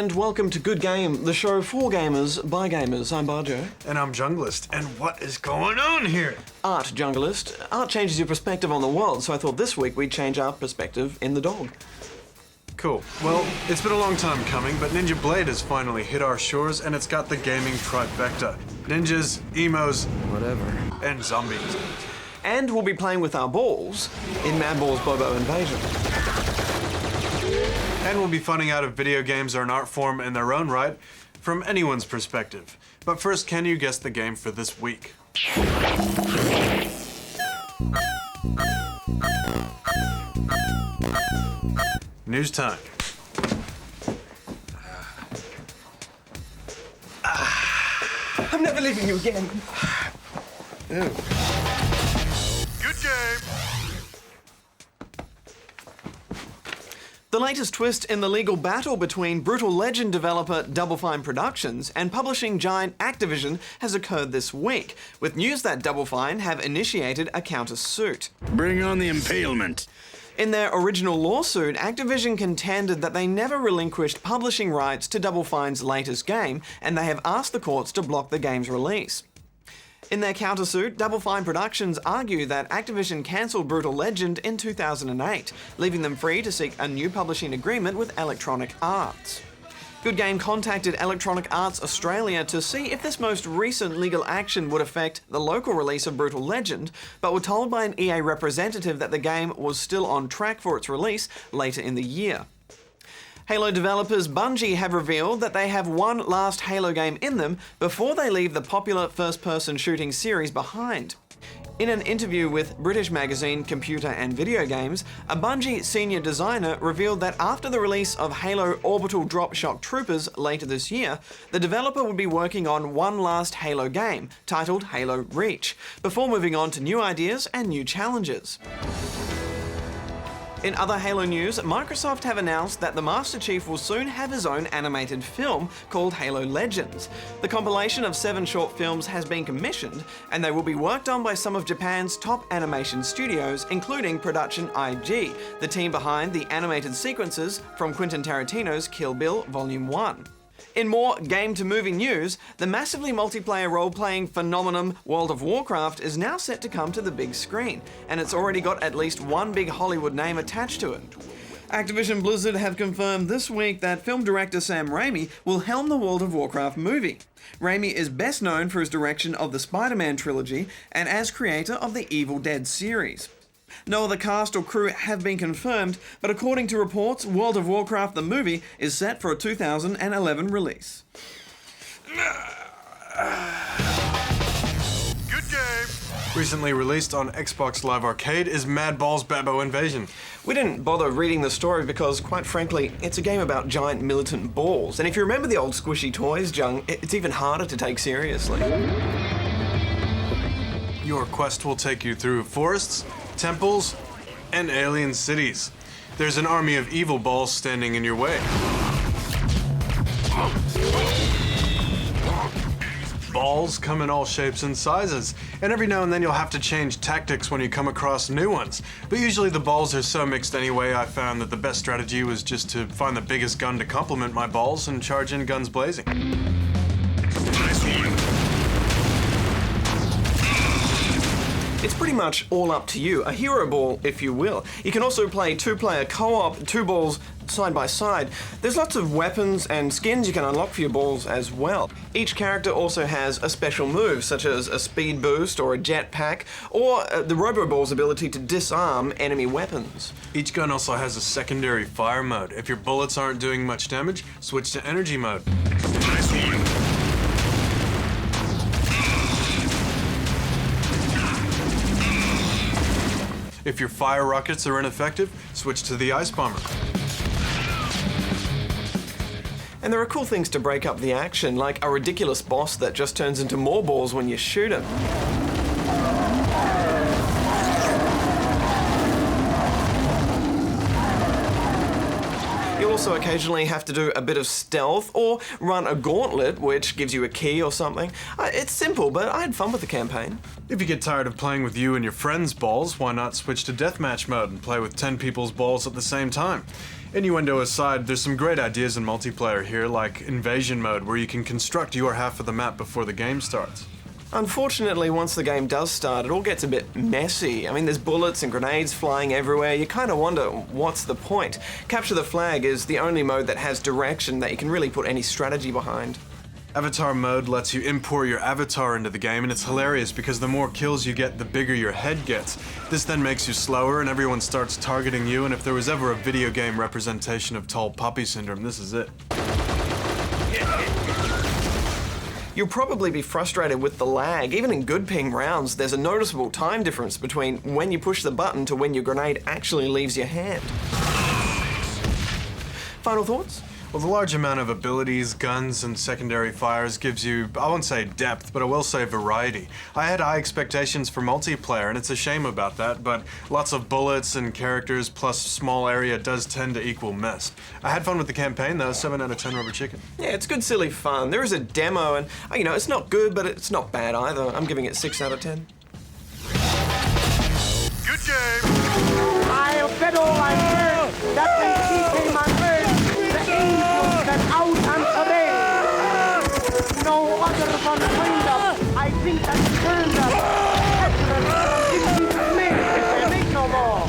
and welcome to Good Game, the show for gamers, by gamers. I'm Barjo. And I'm Junglist. And what is going on here? Art, Junglist. Art changes your perspective on the world, so I thought this week we'd change our perspective in the dog. Cool. Well, it's been a long time coming, but Ninja Blade has finally hit our shores, and it's got the gaming trifecta. Ninjas, emos, whatever, and zombies. And we'll be playing with our balls in Madballs Babo Invasion. And we'll be finding out if video games are an art form in their own right, from anyone's perspective. But first, can you guess the game for this week? News time. I'm never leaving you again. Ew. Good game. The latest twist in the legal battle between Brutal Legend developer Double Fine Productions and publishing giant Activision has occurred this week, with news that Double Fine have initiated a counter-suit. Bring on the impalement. In their original lawsuit, Activision contended that they never relinquished publishing rights to Double Fine's latest game, and they have asked the courts to block the game's release. In their countersuit, Double Fine Productions argue that Activision cancelled Brutal Legend in 2008, leaving them free to seek a new publishing agreement with Electronic Arts. Good Game contacted Electronic Arts Australia to see if this most recent legal action would affect the local release of Brutal Legend, but were told by an EA representative that the game was still on track for its release later in the year. Halo developers Bungie have revealed that they have one last Halo game in them before they leave the popular first-person shooting series behind. In an interview with British magazine Computer and Video Games, a Bungie senior designer revealed that after the release of Halo Orbital Drop Shock Troopers later this year, the developer would be working on one last Halo game, titled Halo Reach, before moving on to new ideas and new challenges. In other Halo news, Microsoft have announced that the Master Chief will soon have his own animated film called Halo Legends. The compilation of 7 short films has been commissioned, and they will be worked on by some of Japan's top animation studios, including Production IG, the team behind the animated sequences from Quentin Tarantino's Kill Bill Volume 1. In more game-to-movie news, the massively multiplayer role-playing phenomenon World of Warcraft is now set to come to the big screen, and it's already got at least one big Hollywood name attached to it. Activision Blizzard have confirmed this week that film director Sam Raimi will helm the World of Warcraft movie. Raimi is best known for his direction of the Spider-Man trilogy and as creator of the Evil Dead series. No other cast or crew have been confirmed, but according to reports, World of Warcraft the movie is set for a 2011 release. Good game. Recently released on Xbox Live Arcade is Madballs Babo Invasion. We didn't bother reading the story because, quite frankly, it's a game about giant militant balls, and if you remember the old squishy toys, Jung, it's even harder to take seriously. Your quest will take you through forests, temples, and alien cities. There's an army of evil balls standing in your way. Balls come in all shapes and sizes, and every now and then you'll have to change tactics when you come across new ones. But usually the balls are so mixed anyway, I found that the best strategy was just to find the biggest gun to complement my balls and charge in guns blazing. It's pretty much all up to you, a hero ball if you will. You can also play 2-player co-op, 2 balls side by side. There's lots of weapons and skins you can unlock for your balls as well. Each character also has a special move, such as a speed boost or a jetpack, or the Robo-Ball's ability to disarm enemy weapons. Each gun also has a secondary fire mode. If your bullets aren't doing much damage, switch to energy mode. If your fire rockets are ineffective, switch to the ice bomber. And there are cool things to break up the action, like a ridiculous boss that just turns into more balls when you shoot him. You'll also occasionally have to do a bit of stealth or run a gauntlet, which gives you a key or something. It's simple, but I had fun with the campaign. If you get tired of playing with you and your friends' balls, why not switch to deathmatch mode and play with 10 people's balls at the same time? Innuendo aside, there's some great ideas in multiplayer here, like invasion mode, where you can construct your half of the map before the game starts. Unfortunately, once the game does start, it all gets a bit messy. I mean, there's bullets and grenades flying everywhere. You kind of wonder, what's the point? Capture the Flag is the only mode that has direction that you can really put any strategy behind. Avatar mode lets you import your avatar into the game, and it's hilarious because the more kills you get, the bigger your head gets. This then makes you slower and everyone starts targeting you, and if there was ever a video game representation of tall poppy syndrome, this is it. You'll probably be frustrated with the lag. Even in good ping rounds, there's a noticeable time difference between when you push the button to when your grenade actually leaves your hand. Final thoughts? Well, the large amount of abilities, guns, and secondary fires gives you, I won't say depth, but I will say variety. I had high expectations for multiplayer, and it's a shame about that, but lots of bullets and characters plus small area does tend to equal mess. I had fun with the campaign, though. 7 out of 10 rubber chicken. Yeah, it's good, silly fun. There is a demo, and, you know, it's not good, but it's not bad either. I'm giving it 6 out of 10. Good game! I'll bet all I heard that they keep him on earth. The angels that out on parade. No other than wind up. I think that's turned up. Excellent. From men if they make no more.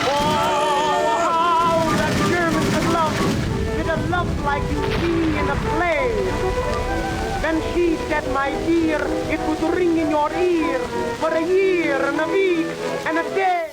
Oh, how that German could love. With a love like you see in a play. Then she said, my dear, it would ring in your ear for a year and a week and a day.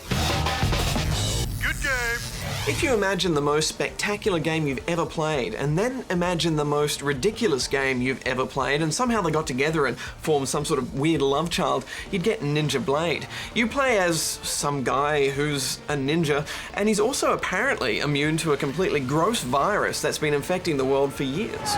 Good game! If you imagine the most spectacular game you've ever played, and then imagine the most ridiculous game you've ever played, and somehow they got together and formed some sort of weird love child, you'd get Ninja Blade. You play as some guy who's a ninja, and he's also apparently immune to a completely gross virus that's been infecting the world for years.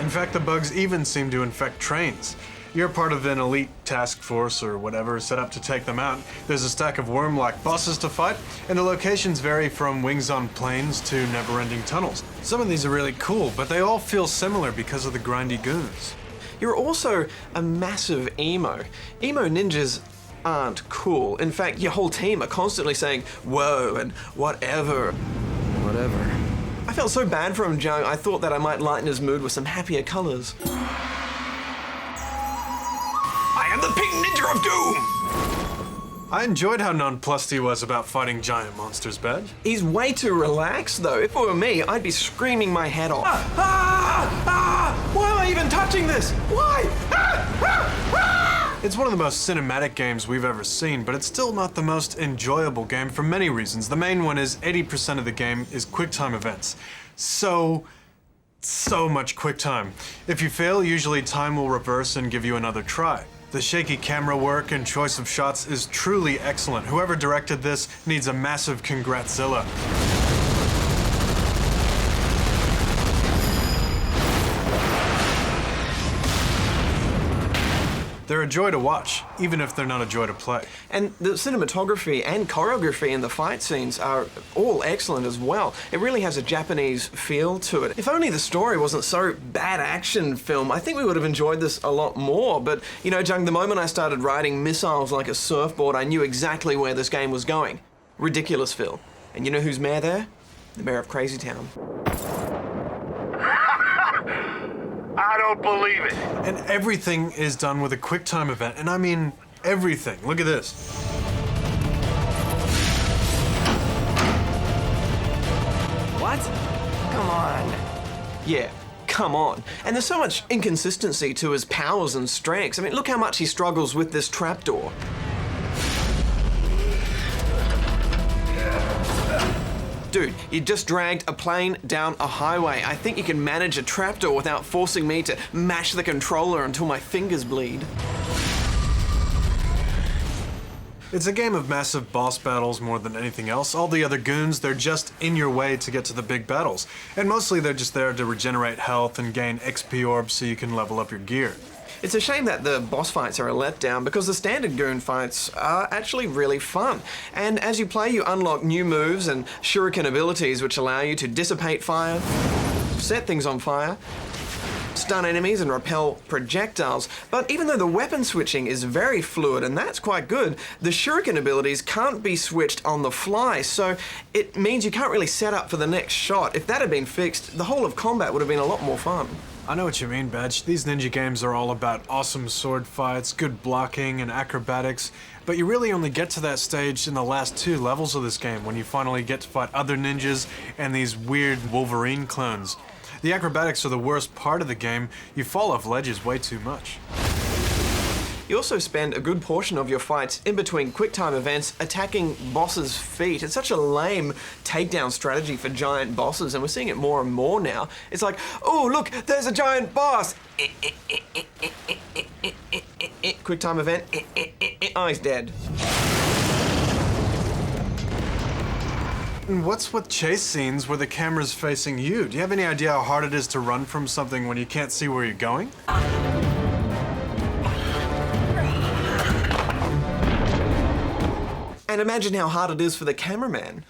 In fact, the bugs even seem to infect trains. You're part of an elite task force or whatever set up to take them out. There's a stack of worm-like bosses to fight, and the locations vary from wings on planes to never-ending tunnels. Some of these are really cool, but they all feel similar because of the grindy goons. You're also a massive emo. Emo ninjas aren't cool. In fact, your whole team are constantly saying, whoa, and whatever. Whatever. I felt so bad for him, Jung, I thought that I might lighten his mood with some happier colors. I am the Pink Ninja of Doom! I enjoyed how nonplussed he was about fighting giant monsters, Badge. He's way too relaxed, though. If it were me, I'd be screaming my head off. Why am I even touching this? Why? It's one of the most cinematic games we've ever seen, but it's still not the most enjoyable game for many reasons. The main one is 80% of the game is QuickTime events. So much QuickTime. If you fail, usually time will reverse and give you another try. The shaky camera work and choice of shots is truly excellent. Whoever directed this needs a massive congratzilla. They're a joy to watch, even if they're not a joy to play. And the cinematography and choreography in the fight scenes are all excellent as well. It really has a Japanese feel to it. If only the story wasn't so bad action film, I think we would have enjoyed this a lot more. But, you know, Jung, the moment I started riding missiles like a surfboard, I knew exactly where this game was going. Ridiculousville. And you know who's mayor there? The mayor of Crazy Town. I don't believe it. And everything is done with a QuickTime event, and I mean everything. Look at this. What? Come on. Yeah, come on. And there's so much inconsistency to his powers and strengths. I mean, look how much he struggles with this trapdoor. Dude, you just dragged a plane down a highway. I think you can manage a trapdoor without forcing me to mash the controller until my fingers bleed. It's a game of massive boss battles more than anything else. All the other goons, they're just in your way to get to the big battles. And mostly they're just there to regenerate health and gain XP orbs so you can level up your gear. It's a shame that the boss fights are a letdown because the standard goon fights are actually really fun. And as you play, you unlock new moves and shuriken abilities which allow you to dissipate fire, set things on fire, stun enemies and repel projectiles. But even though the weapon switching is very fluid, and that's quite good, the shuriken abilities can't be switched on the fly, so it means you can't really set up for the next shot. If that had been fixed, the whole of combat would have been a lot more fun. I know what you mean, Badge. These ninja games are all about awesome sword fights, good blocking, and acrobatics, but you really only get to that stage in the last 2 levels of this game when you finally get to fight other ninjas and these weird Wolverine clones. The acrobatics are the worst part of the game. You fall off ledges way too much. You also spend a good portion of your fights in between quick-time events attacking bosses' feet. It's such a lame takedown strategy for giant bosses, and we're seeing it more and more now. It's like, oh, look, there's a giant boss! Quick-time event, oh, he's dead. And what's with chase scenes where the camera's facing you? Do you have any idea how hard it is to run from something when you can't see where you're going? And imagine how hard it is for the cameraman.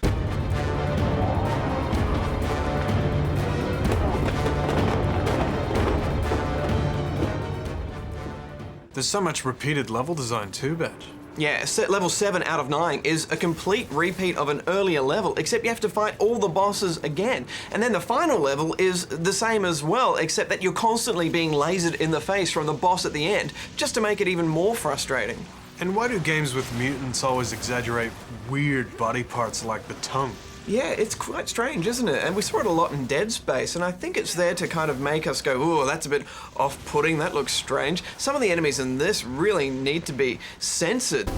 There's so much repeated level design too, Badge. Yeah, level 7 out of 9 is a complete repeat of an earlier level, except you have to fight all the bosses again. And then the final level is the same as well, except that you're constantly being lasered in the face from the boss at the end, just to make it even more frustrating. And why do games with mutants always exaggerate weird body parts like the tongue? Yeah, it's quite strange, isn't it? And we saw it a lot in Dead Space, and I think it's there to kind of make us go, ooh, that's a bit off-putting, that looks strange. Some of the enemies in this really need to be censored.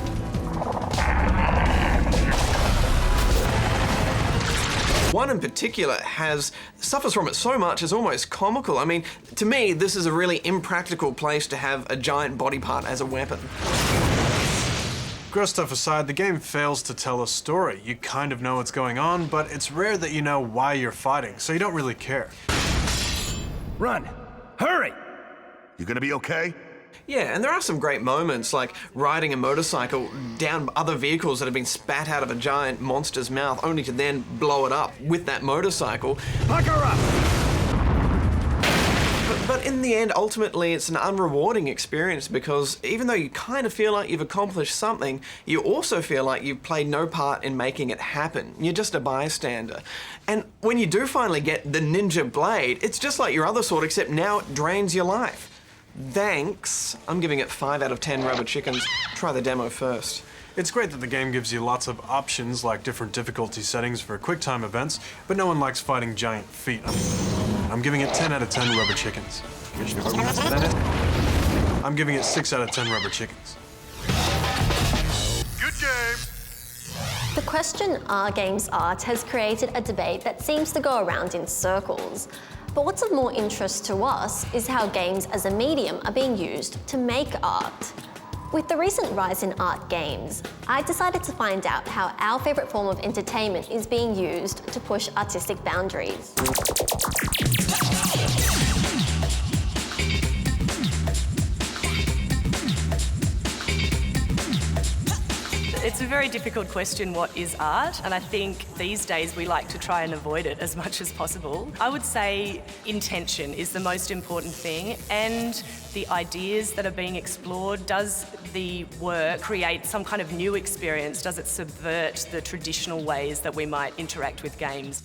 One in particular suffers from it so much it's almost comical. I mean, to me, this is a really impractical place to have a giant body part as a weapon. Gross stuff aside, the game fails to tell a story. You kind of know what's going on, but it's rare that you know why you're fighting, so you don't really care. Run! Hurry! You gonna be okay? Yeah, and there are some great moments, like riding a motorcycle down other vehicles that have been spat out of a giant monster's mouth, only to then blow it up with that motorcycle. Pucker up! But in the end, ultimately, it's an unrewarding experience because even though you kind of feel like you've accomplished something, you also feel like you've played no part in making it happen. You're just a bystander. And when you do finally get the Ninja Blade, it's just like your other sword, except now it drains your life. Thanks. I'm giving it 5 out of 10 rubber chickens. Try the demo first. It's great that the game gives you lots of options like different difficulty settings for quick-time events, but no one likes fighting giant feet. I'm giving it 10 out of 10 rubber chickens. I'm giving it 6 out of 10 rubber chickens. Good game! The question, are games art, has created a debate that seems to go around in circles. But what's of more interest to us is how games as a medium are being used to make art. With the recent rise in art games, I decided to find out how our favourite form of entertainment is being used to push artistic boundaries. It's a very difficult question, what is art? And I think these days we like to try and avoid it as much as possible. I would say intention is the most important thing, and the ideas that are being explored. Does the work create some kind of new experience? Does it subvert the traditional ways that we might interact with games?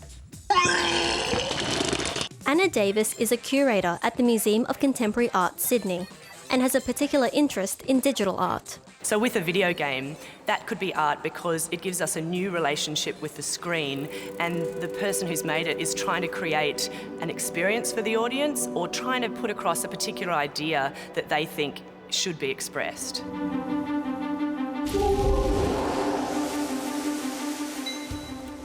Anna Davis is a curator at the Museum of Contemporary Art, Sydney, and has a particular interest in digital art. So with a video game, that could be art because it gives us a new relationship with the screen, and the person who's made it is trying to create an experience for the audience or trying to put across a particular idea that they think should be expressed.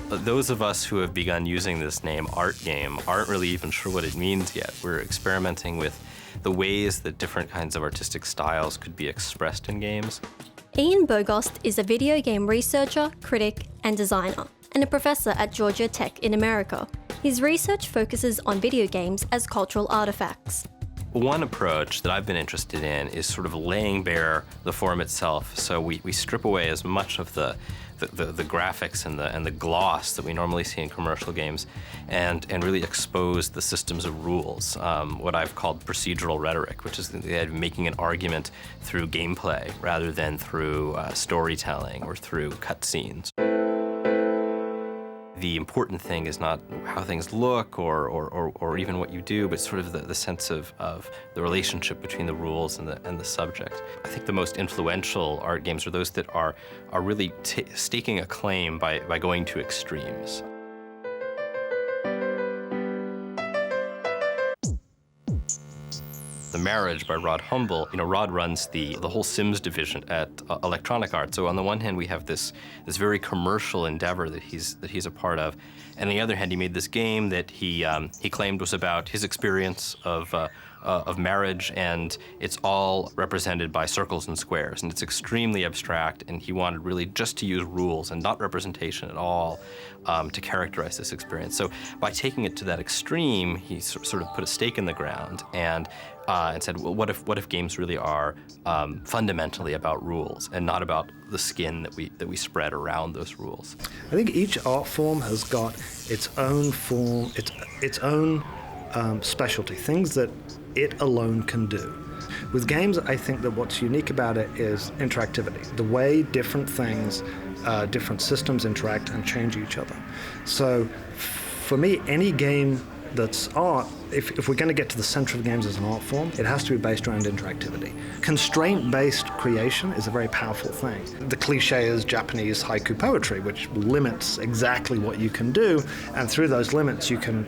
Those of us who have begun using this name, art game, aren't really even sure what it means yet. We're experimenting with the ways that different kinds of artistic styles could be expressed in games. Ian Bogost is a video game researcher, critic, and designer, and a professor at Georgia Tech in America. His research focuses on video games as cultural artifacts. One approach that I've been interested in is sort of laying bare the form itself. So we strip away as much of the graphics and the gloss that we normally see in commercial games, and really expose the systems of rules, what I've called procedural rhetoric, which is the idea of making an argument through gameplay rather than through storytelling or through cutscenes. The important thing is not how things look or even what you do, but sort of the sense of the relationship between the rules and the subject. I think the most influential art games are those that are really staking a claim by going to extremes. The Marriage by Rod Humble. Rod runs the whole Sims division at Electronic Arts. So on the one hand, we have this very commercial endeavor that he's a part of, and on the other hand, he made this game that he claimed was about his experience of marriage, and it's all represented by circles and squares, and it's extremely abstract, and he wanted really just to use rules and not representation at all to characterize this experience. So by taking it to that extreme, he sort of put a stake in the ground and said, well, what if games really are fundamentally about rules and not about the skin that we spread around those rules? I think each art form has got its own form, its own specialty, things that it alone can do. With games, I think that what's unique about it is interactivity, the way different things, different systems interact and change each other. So for me, any game that's art, if we're going to get to the center of games as an art form, it has to be based around interactivity. Constraint-based creation is a very powerful thing. The cliche is Japanese haiku poetry, which limits exactly what you can do, and through those limits you can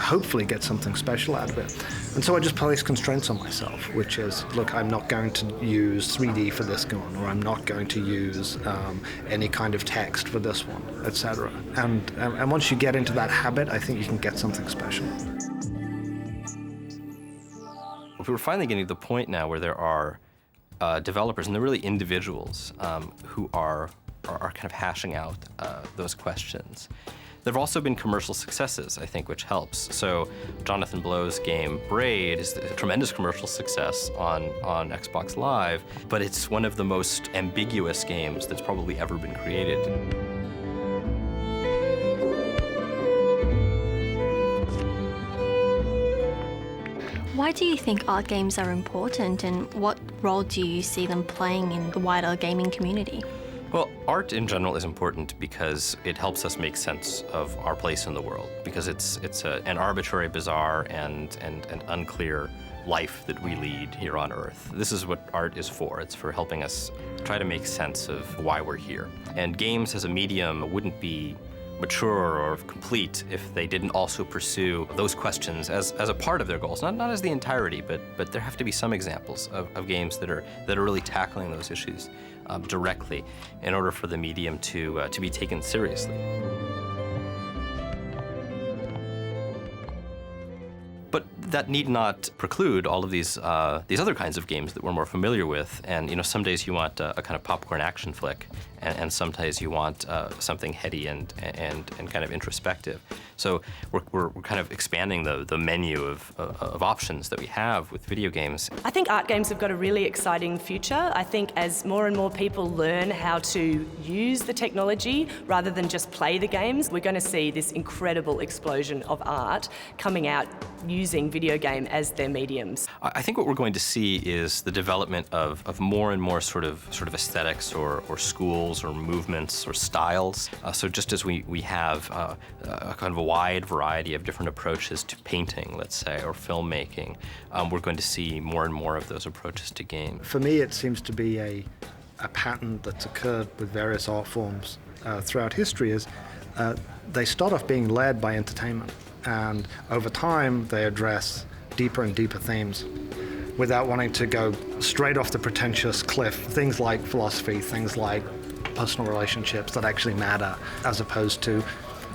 hopefully get something special out of it. And so I just place constraints on myself, which is, look, I'm not going to use 3D for this one, or I'm not going to use any kind of text for this one, etc. And once you get into that habit, I think you can get something special. We're finally getting to the point now where there are developers, and they're really individuals who are kind of hashing out those questions. There have also been commercial successes, I think, which helps. So Jonathan Blow's game Braid is a tremendous commercial success on Xbox Live, but it's one of the most ambiguous games that's probably ever been created. Why do you think art games are important, and what role do you see them playing in the wider gaming community? Well, art in general is important because it helps us make sense of our place in the world, because it's an arbitrary, bizarre, and unclear life that we lead here on Earth. This is what art is for. It's for helping us try to make sense of why we're here. And games as a medium wouldn't be mature or complete if they didn't also pursue those questions as a part of their goals, not as the entirety, but there have to be some examples of games that are really tackling those issues directly in order for the medium to be taken seriously. But that need not preclude all of these other kinds of games that we're more familiar with. And some days you want a kind of popcorn action flick, and sometimes you want something heady and kind of introspective. So we're kind of expanding the menu of options that we have with video games. I think art games have got a really exciting future. I think as more and more people learn how to use the technology rather than just play the games, we're going to see this incredible explosion of art coming out using video game as their mediums. I think what we're going to see is the development of more and more sort of aesthetics or schools or movements or styles. So just as we have a kind of a wide variety of different approaches to painting, let's say, or filmmaking, we're going to see more and more of those approaches to game. For me, it seems to be a pattern that's occurred with various art forms throughout history is they start off being led by entertainment, and over time they address deeper and deeper themes without wanting to go straight off the pretentious cliff. Things like philosophy, things like personal relationships that actually matter, as opposed to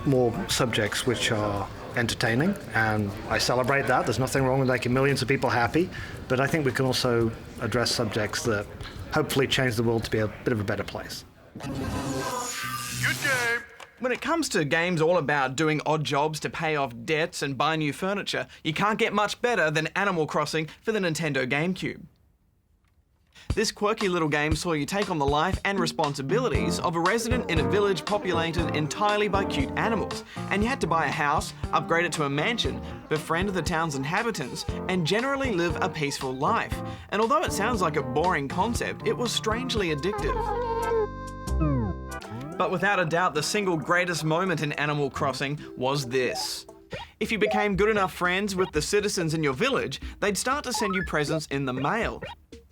more subjects which are entertaining. And I celebrate that. There's nothing wrong with making millions of people happy, but I think we can also address subjects that hopefully change the world to be a bit of a better place. Good game. When it comes to games all about doing odd jobs to pay off debts and buy new furniture, you can't get much better than Animal Crossing for the Nintendo GameCube. This quirky little game saw you take on the life and responsibilities of a resident in a village populated entirely by cute animals, and you had to buy a house, upgrade it to a mansion, befriend the town's inhabitants, and generally live a peaceful life. And although it sounds like a boring concept, it was strangely addictive. But without a doubt, the single greatest moment in Animal Crossing was this. If you became good enough friends with the citizens in your village, they'd start to send you presents in the mail.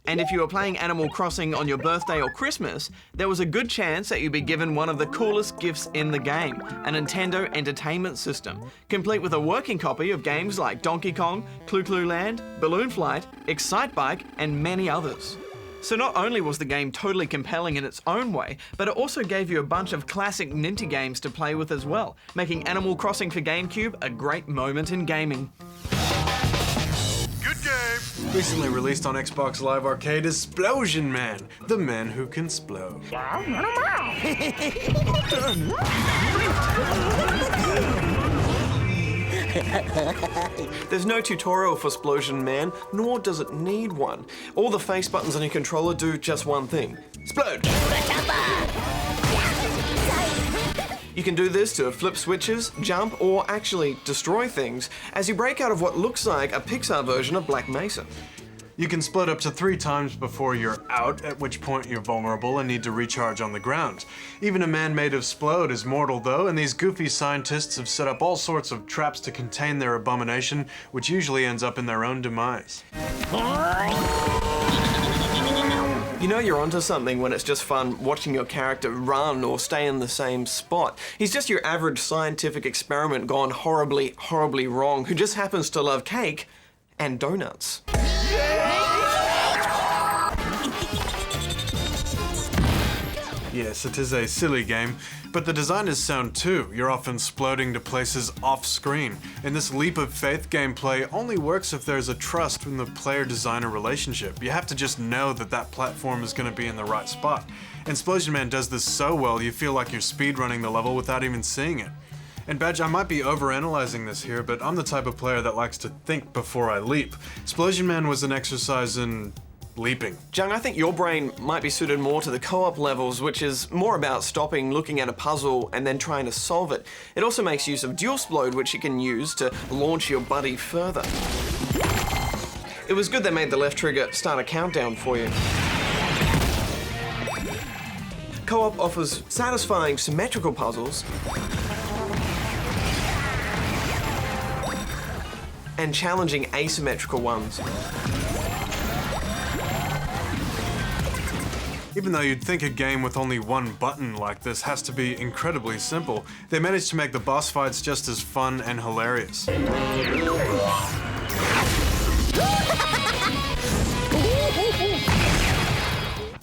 And if you were playing Animal Crossing on your birthday or Christmas, there was a good chance that you'd be given one of the coolest gifts in the game, a Nintendo Entertainment System, complete with a working copy of games like Donkey Kong, Clu Clu Land, Balloon Flight, Excite Bike, and many others. So not only was the game totally compelling in its own way, but it also gave you a bunch of classic Ninja games to play with as well, making Animal Crossing for GameCube a great moment in gaming. Good game! Recently released on Xbox Live Arcade is Splosion Man, the man who can splode. There's no tutorial for Splosion Man, nor does it need one. All the face buttons on your controller do just one thing. Splode! You can do this to flip switches, jump, or actually destroy things as you break out of what looks like a Pixar version of Black Mesa. You can split up to 3 times before you're out, at which point you're vulnerable and need to recharge on the ground. Even a man made of Splode is mortal though, and these goofy scientists have set up all sorts of traps to contain their abomination, which usually ends up in their own demise. You know you're onto something when it's just fun watching your character run or stay in the same spot. He's just your average scientific experiment gone horribly, horribly wrong, who just happens to love cake and donuts. Yes, it is a silly game, but the design is sound too. You're often sploding to places off-screen, and this leap of faith gameplay only works if there's a trust in the player-designer relationship. You have to just know that that platform is going to be in the right spot. And Splosion Man does this so well, you feel like you're speedrunning the level without even seeing it. And Badge, I might be overanalyzing this here, but I'm the type of player that likes to think before I leap. Splosion Man was an exercise in leaping. Jung, I think your brain might be suited more to the co-op levels, which is more about stopping, looking at a puzzle, and then trying to solve it. It also makes use of dual splode, which you can use to launch your buddy further. It was good they made the left trigger start a countdown for you. Co-op offers satisfying symmetrical puzzles and challenging asymmetrical ones. Even though you'd think a game with only one button like this has to be incredibly simple, they managed to make the boss fights just as fun and hilarious.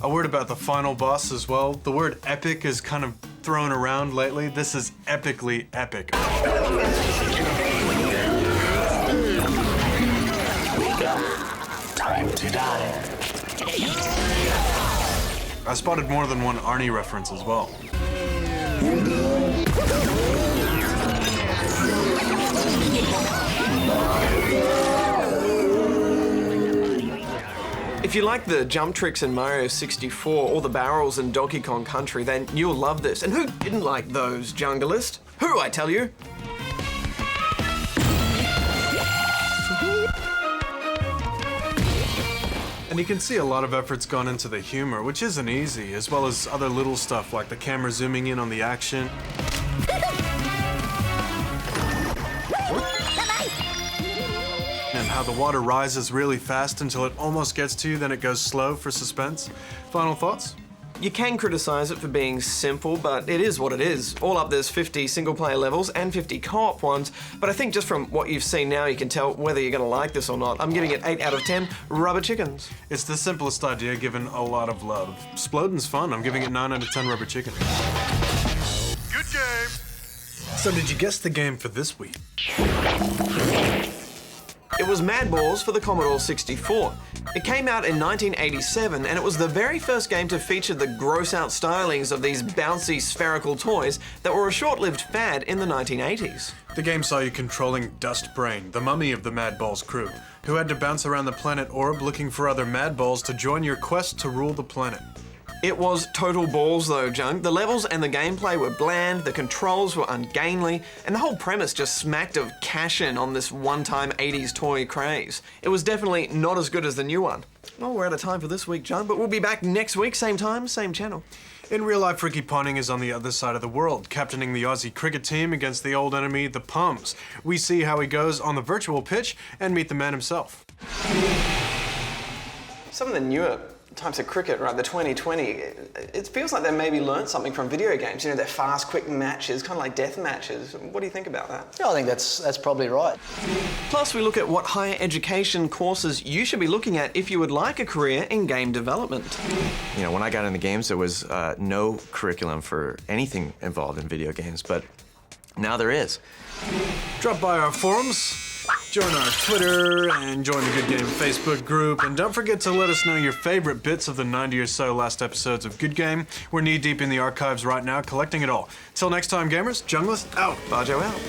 A word about the final boss as well. The word epic is kind of thrown around lately. This is epically epic. Time to die. I spotted more than one Arnie reference as well. If you like the jump tricks in Mario 64 or the barrels in Donkey Kong Country, then you'll love this. And who didn't like those, Junglist? Who, I tell you? And you can see a lot of effort's gone into the humor, which isn't easy, as well as other little stuff like the camera zooming in on the action. And how the water rises really fast until it almost gets to you, then it goes slow for suspense. Final thoughts? You can criticize it for being simple, but it is what it is. All up, there's 50 single-player levels and 50 co-op ones, but I think just from what you've seen now, you can tell whether you're gonna like this or not. I'm giving it 8 out of 10 rubber chickens. It's the simplest idea given a lot of love. Splodin's fun. I'm giving it 9 out of 10 rubber chicken. Good game! So did you guess the game for this week? It was Madballs for the Commodore 64. It came out in 1987 and it was the very first game to feature the gross-out stylings of these bouncy spherical toys that were a short-lived fad in the 1980s. The game saw you controlling Dust Brain, the mummy of the Madballs crew, who had to bounce around the planet orb looking for other Madballs to join your quest to rule the planet. It was total balls though, Junk. The levels and the gameplay were bland, the controls were ungainly, and the whole premise just smacked of cash-in on this one-time 80s toy craze. It was definitely not as good as the new one. Well, we're out of time for this week, Junk, but we'll be back next week, same time, same channel. In real life, Ricky Ponting is on the other side of the world, captaining the Aussie cricket team against the old enemy, the Pums. We see how he goes on the virtual pitch and meet the man himself. Some of the newer types of cricket, right, the 2020, it feels like they maybe learned something from video games. You know, they're fast, quick matches, kind of like death matches. What do you think about that? Yeah, I think that's probably right. Plus, we look at what higher education courses you should be looking at if you would like a career in game development. You know, when I got into games, there was no curriculum for anything involved in video games, but now there is. Drop by our forums, join our Twitter, and join the Good Game Facebook group. And don't forget to let us know your favorite bits of the 90 or so last episodes of Good Game. We're knee-deep in the archives right now, collecting it all. Till next time, gamers, Junglist out. Bajo out.